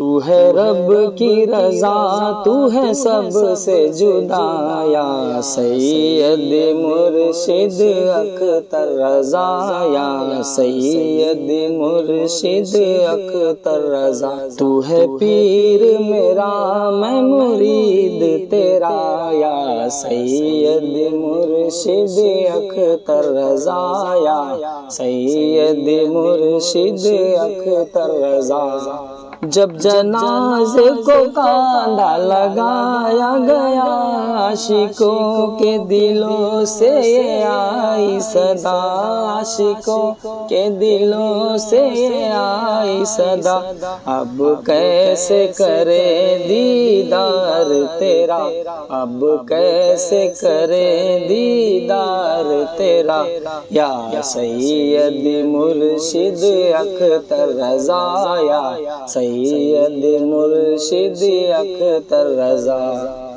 تو ہے رب کی رضا، تو ہے سب سے جدا، یا سید مرشد اختر رضا، یا سید مرشد اختر رضا۔ تو ہے پیر میرا میں مرید تیرا، یا سید مرشد اختر رضا، یا سید مرشد اختر رضا۔ جب جنازے کو کاندھا لگایا گیا، عاشقوں کے دلوں سے یہ آئی صدا، عاشقوں کے دلوں سے یہ آئی صدا، اب کیسے کرے دیدار تیرا، اب کیسے کرے دیدار تیرا، یا سید مرشد اختر رضا، یا سید مرشد اختر رضا۔